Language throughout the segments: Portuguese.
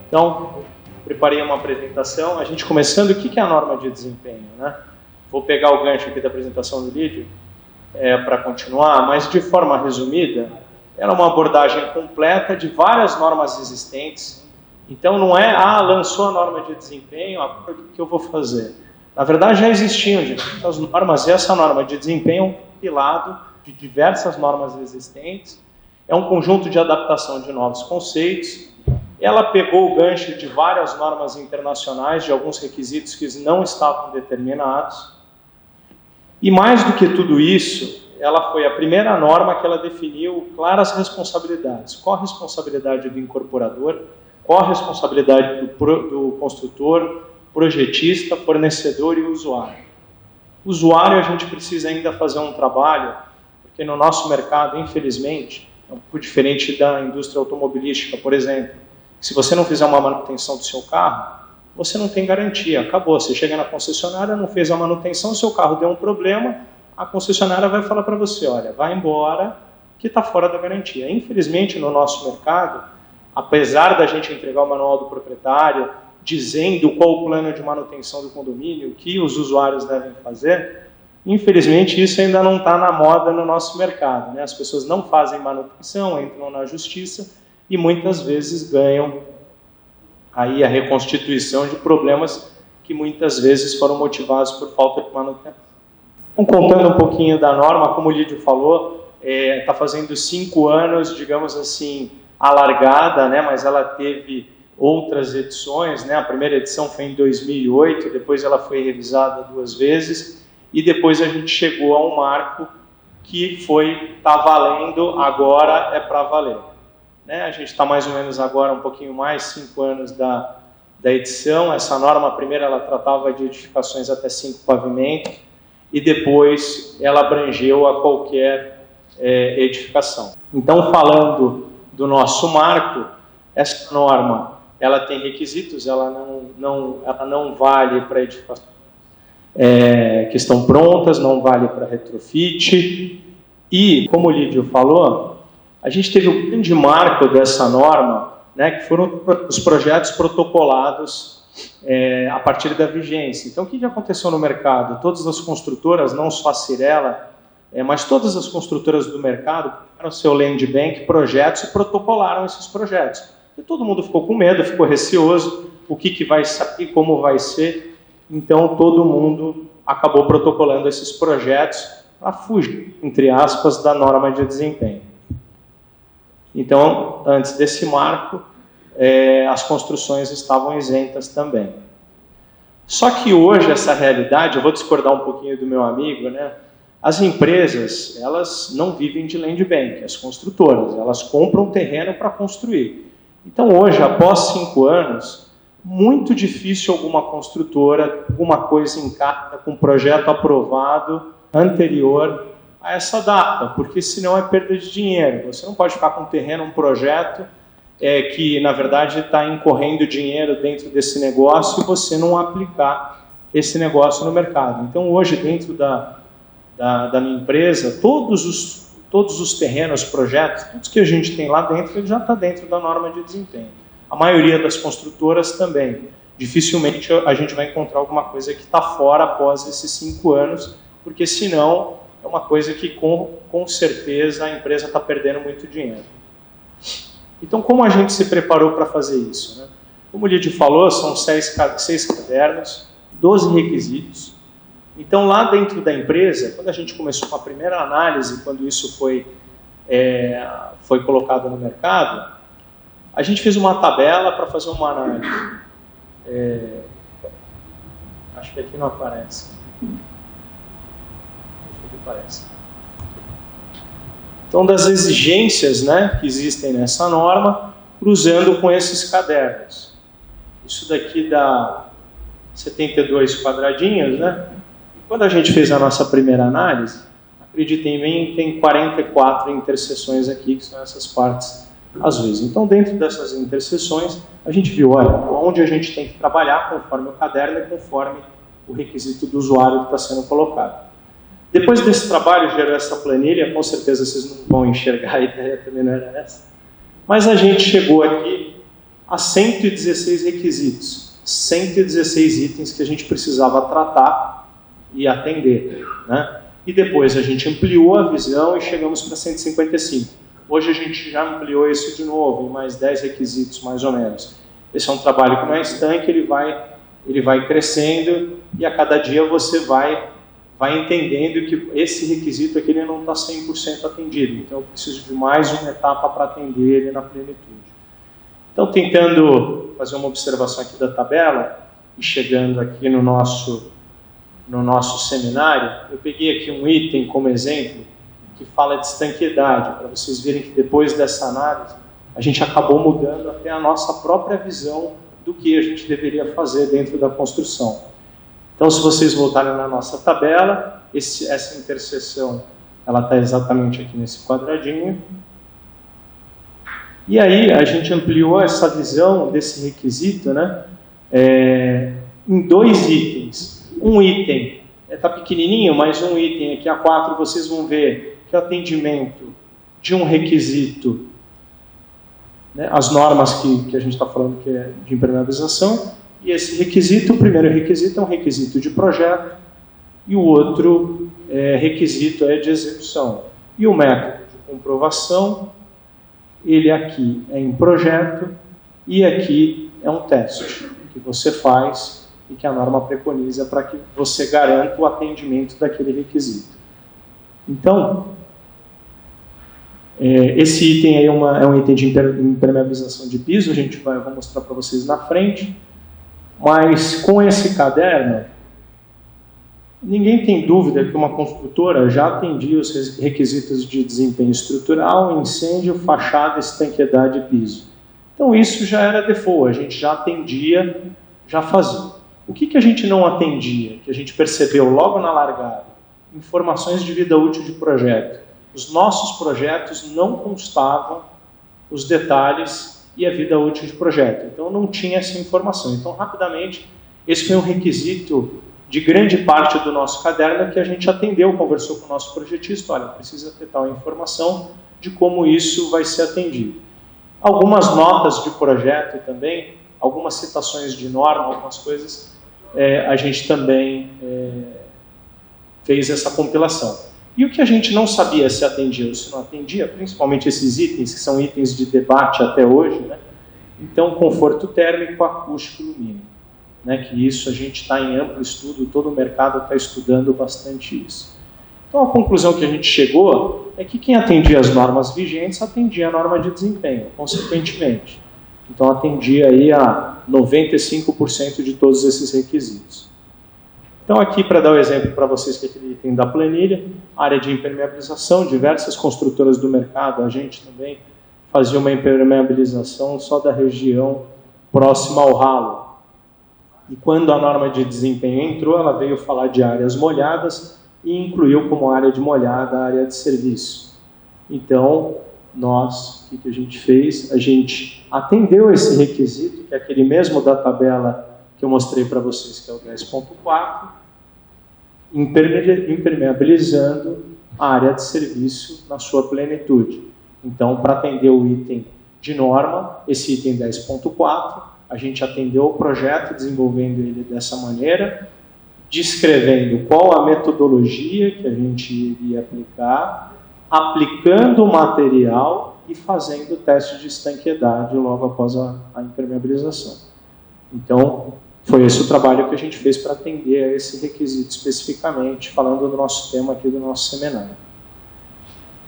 Então, preparei uma apresentação, a gente começando, o que é a norma de desempenho, né? Vou pegar o gancho aqui da apresentação do Lídio para continuar, mas de forma resumida, ela é uma abordagem completa de várias normas existentes. Então, não é, lançou a norma de desempenho, o que eu vou fazer? Na verdade, já existiam diversas normas, e essa norma de desempenho é um compilado de diversas normas existentes, é um conjunto de adaptação de novos conceitos. Ela pegou o gancho de várias normas internacionais, de alguns requisitos que não estavam determinados. E mais do que tudo isso, ela foi a primeira norma que ela definiu claras responsabilidades. Qual a responsabilidade do incorporador? Qual a responsabilidade do construtor, projetista, fornecedor e usuário? Usuário, a gente precisa ainda fazer um trabalho, porque no nosso mercado, infelizmente, é um pouco diferente da indústria automobilística, por exemplo. Se você não fizer uma manutenção do seu carro, você não tem garantia, acabou. Você chega na concessionária, não fez a manutenção, seu carro deu um problema, a concessionária vai falar para você, olha, vai embora, que está fora da garantia. Infelizmente, no nosso mercado, apesar da gente entregar o manual do proprietário, dizendo qual o plano de manutenção do condomínio, o que os usuários devem fazer, infelizmente isso ainda não está na moda no nosso mercado, né? As pessoas não fazem manutenção, entram na justiça e muitas vezes ganham aí a reconstituição de problemas que muitas vezes foram motivados por falta de manutenção. Então, contando um pouquinho da norma, como o Lídio falou, está fazendo 5 anos, digamos assim, alargada, né? Mas ela teve outras edições, né? A primeira edição foi em 2008, depois ela foi revisada 2 vezes, e depois a gente chegou a um marco que está valendo, agora é para valer. Né? A gente está mais ou menos agora, um pouquinho mais, 5 anos da edição. Essa norma, a primeira, ela tratava de edificações até 5 pavimentos, e depois ela abrangeu a qualquer edificação. Então, falando do nosso marco, essa norma, ela tem requisitos, ela não vale para edificações que estão prontas, não vale para retrofit, e, como o Lídio falou, a gente teve o grande marco dessa norma, né, que foram os projetos protocolados a partir da vigência. Então, o que aconteceu no mercado? Todas as construtoras, não só a Cyrela, mas todas as construtoras do mercado, fizeram seu land bank, projetos, e protocolaram esses projetos. E todo mundo ficou com medo, ficou receoso, o que vai sair, como vai ser. Então, todo mundo acabou protocolando esses projetos para fugir, entre aspas, da norma de desempenho. Então, antes desse marco, as construções estavam isentas também. Só que hoje, essa realidade, eu vou discordar um pouquinho do meu amigo, né? As empresas, elas não vivem de land bank, as construtoras, elas compram terreno para construir. Então, hoje, após 5 anos, muito difícil alguma construtora, alguma coisa em carta com projeto aprovado anterior a essa data, porque senão é perda de dinheiro. Você não pode ficar com um terreno, um projeto que, na verdade, está incorrendo dinheiro dentro desse negócio e você não aplicar esse negócio no mercado. Então, hoje, dentro da minha empresa, todos os terrenos, projetos, tudo que a gente tem lá dentro, ele já está dentro da norma de desempenho. A maioria das construtoras também. Dificilmente a gente vai encontrar alguma coisa que está fora após esses 5 anos, porque senão é uma coisa que com certeza a empresa está perdendo muito dinheiro. Então, como a gente se preparou para fazer isso? Né? Como o Lídio falou, são 6 cadernos, 12 requisitos. Então, lá dentro da empresa, quando a gente começou com a primeira análise, quando isso foi colocado no mercado, a gente fez uma tabela para fazer uma análise. Acho que aqui não aparece. Acho que aparece. Então, das exigências, né, que existem nessa norma, cruzando com esses cadernos. Isso daqui dá 72 quadradinhos, né? Quando a gente fez a nossa primeira análise, acreditem em mim, tem 44 interseções aqui, que são essas partes azuis. Então, dentro dessas interseções, a gente viu, olha, onde a gente tem que trabalhar conforme o caderno e conforme o requisito do usuário que está sendo colocado. Depois desse trabalho, gerou essa planilha, com certeza vocês não vão enxergar, a ideia também não era essa, mas a gente chegou aqui a 116 requisitos, 116 itens que a gente precisava tratar e atender, né? E depois a gente ampliou a visão e chegamos para 155. Hoje a gente já ampliou isso de novo, em mais 10 requisitos, mais ou menos. Esse é um trabalho que não é estanque, ele vai crescendo e a cada dia você vai entendendo que esse requisito aqui ele não está 100% atendido. Então eu preciso de mais uma etapa para atender ele na plenitude. Então, tentando fazer uma observação aqui da tabela e chegando aqui no nosso seminário, eu peguei aqui um item como exemplo que fala de estanqueidade, para vocês verem que depois dessa análise, a gente acabou mudando até a nossa própria visão do que a gente deveria fazer dentro da construção. Então, se vocês voltarem na nossa tabela, essa interseção ela está exatamente aqui nesse quadradinho. E aí, a gente ampliou essa visão desse requisito, né, em 2 itens. Um item está pequenininho, mas um item aqui, A4, vocês vão ver que o atendimento de um requisito, né, as normas que a gente está falando que é de impermeabilização, e esse requisito, o primeiro requisito é um requisito de projeto, e o outro requisito é de execução. E o método de comprovação, ele aqui é em projeto, e aqui é um teste que você faz e que a norma preconiza para que você garanta o atendimento daquele requisito. Então, esse item aí é um item de impermeabilização de piso, eu vou mostrar para vocês na frente, mas com esse caderno, ninguém tem dúvida que uma construtora já atendia os requisitos de desempenho estrutural, incêndio, fachada, estanqueidade e piso. Então isso já era default, a gente já atendia, já fazia. O que a gente não atendia, que a gente percebeu logo na largada? Informações de vida útil de projeto. Os nossos projetos não constavam os detalhes e a vida útil de projeto. Então não tinha essa informação. Então, rapidamente, esse foi um requisito de grande parte do nosso caderno que a gente atendeu, conversou com o nosso projetista, olha, precisa ter tal informação de como isso vai ser atendido. Algumas notas de projeto também, algumas citações de norma, algumas coisas, a gente também fez essa compilação. E o que a gente não sabia se atendia ou se não atendia, principalmente esses itens, que são itens de debate até hoje, né? Então, conforto térmico, acústico e lumíneo. Né? Que isso a gente está em amplo estudo, todo o mercado está estudando bastante isso. Então, a conclusão que a gente chegou é que quem atendia as normas vigentes atendia a norma de desempenho, consequentemente. Então, atendia aí a 95% de todos esses requisitos. Então, aqui, para dar o exemplo para vocês, que é aquele item da planilha, área de impermeabilização, diversas construtoras do mercado, a gente também fazia uma impermeabilização só da região próxima ao ralo. E quando a norma de desempenho entrou, ela veio falar de áreas molhadas e incluiu como área de molhada a área de serviço. Então, nós, o que a gente fez? A gente atendeu esse requisito, que é aquele mesmo da tabela que eu mostrei para vocês, que é o 10.4, impermeabilizando a área de serviço na sua plenitude. Então, para atender o item de norma, esse item 10.4, a gente atendeu o projeto desenvolvendo ele dessa maneira, descrevendo qual a metodologia que a gente iria aplicar, aplicando o material e fazendo o teste de estanqueidade logo após a impermeabilização. Então, foi esse o trabalho que a gente fez para atender a esse requisito especificamente, falando do nosso tema aqui do nosso seminário.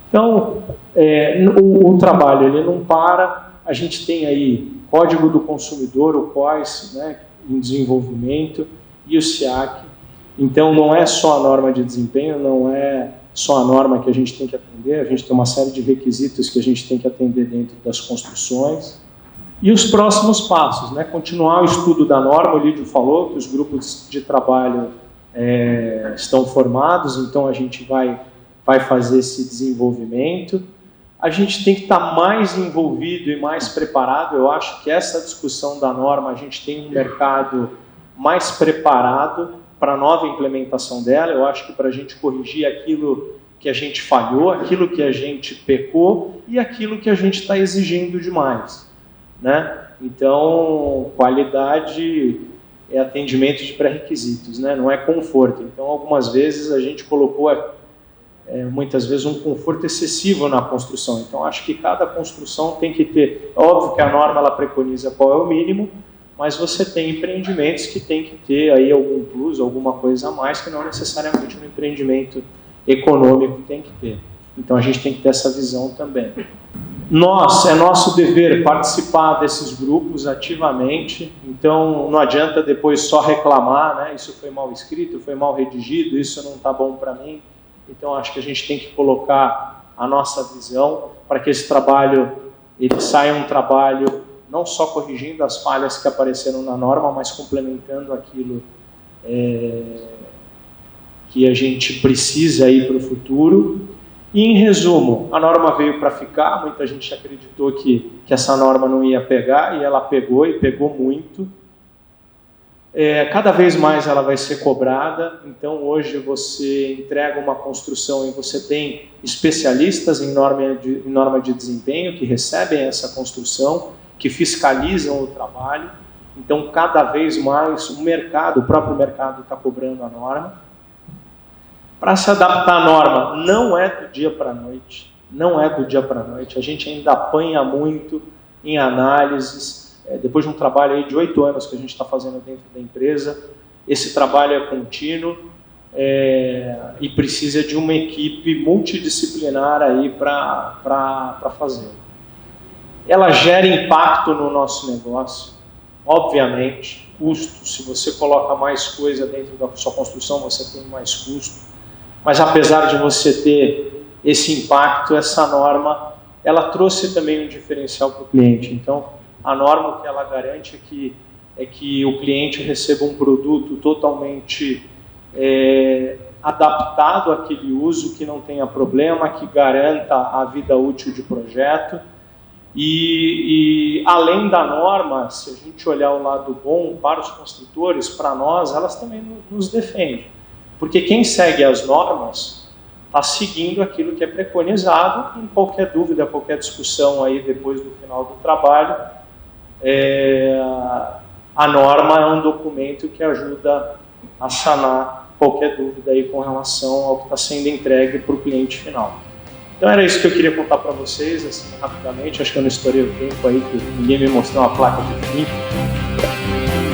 Então, o trabalho ele não para, a gente tem aí Código do Consumidor, o COIS, né, em desenvolvimento, e o SIAC. Então, não é só a norma de desempenho, não é só a norma que a gente tem que atender, a gente tem uma série de requisitos que a gente tem que atender dentro das construções. E os próximos passos, né? Continuar o estudo da norma, o Lídio falou que os grupos de trabalho estão formados, então a gente vai fazer esse desenvolvimento. A gente tem que estar mais envolvido e mais preparado. Eu acho que essa discussão da norma, a gente tem um mercado mais preparado para a nova implementação dela. Eu acho que para a gente corrigir aquilo que a gente falhou, aquilo que a gente pecou e aquilo que a gente está exigindo demais. Né? Então, qualidade é atendimento de pré-requisitos, né? Não é conforto. Então, algumas vezes a gente colocou muitas vezes um conforto excessivo na construção. Então, acho que cada construção tem que ter... Óbvio que a norma ela preconiza qual é o mínimo, mas você tem empreendimentos que tem que ter aí algum plus, alguma coisa a mais, que não necessariamente no empreendimento econômico tem que ter. Então, a gente tem que ter essa visão também. É nosso dever participar desses grupos ativamente, então não adianta depois só reclamar, né? Isso foi mal escrito, foi mal redigido, isso não está bom para mim. Então acho que a gente tem que colocar a nossa visão para que esse trabalho ele saia um trabalho não só corrigindo as falhas que apareceram na norma, mas complementando aquilo que a gente precisa aí para o futuro. E, em resumo, a norma veio para ficar, muita gente acreditou que essa norma não ia pegar, e ela pegou, e pegou muito. Cada vez mais ela vai ser cobrada, então hoje você entrega uma construção e você tem especialistas em norma de desempenho que recebem essa construção, que fiscalizam o trabalho, então cada vez mais o próprio mercado está cobrando a norma. Para se adaptar à norma, não é do dia para a noite, a gente ainda apanha muito em análises, depois de um trabalho aí de 8 anos que a gente está fazendo dentro da empresa, esse trabalho é contínuo e precisa de uma equipe multidisciplinar aí para fazer. Ela gera impacto no nosso negócio, obviamente, custo, se você coloca mais coisa dentro da sua construção, você tem mais custo. Mas apesar de você ter esse impacto, essa norma, ela trouxe também um diferencial para o cliente. Então, a norma o que ela garante é que o cliente receba um produto totalmente adaptado àquele uso, que não tenha problema, que garanta a vida útil de projeto. E além da norma, se a gente olhar o lado bom para os construtores, para nós, elas também nos defendem. Porque quem segue as normas está seguindo aquilo que é preconizado. Em qualquer dúvida, qualquer discussão aí depois do final do trabalho, a norma é um documento que ajuda a sanar qualquer dúvida aí com relação ao que está sendo entregue para o cliente final. Então era isso que eu queria contar para vocês, assim, rapidamente. Acho que eu não estourei o tempo aí, que ninguém me mostrou uma placa de fim.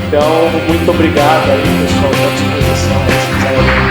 Então, muito obrigado aí, pessoal, pela disposição.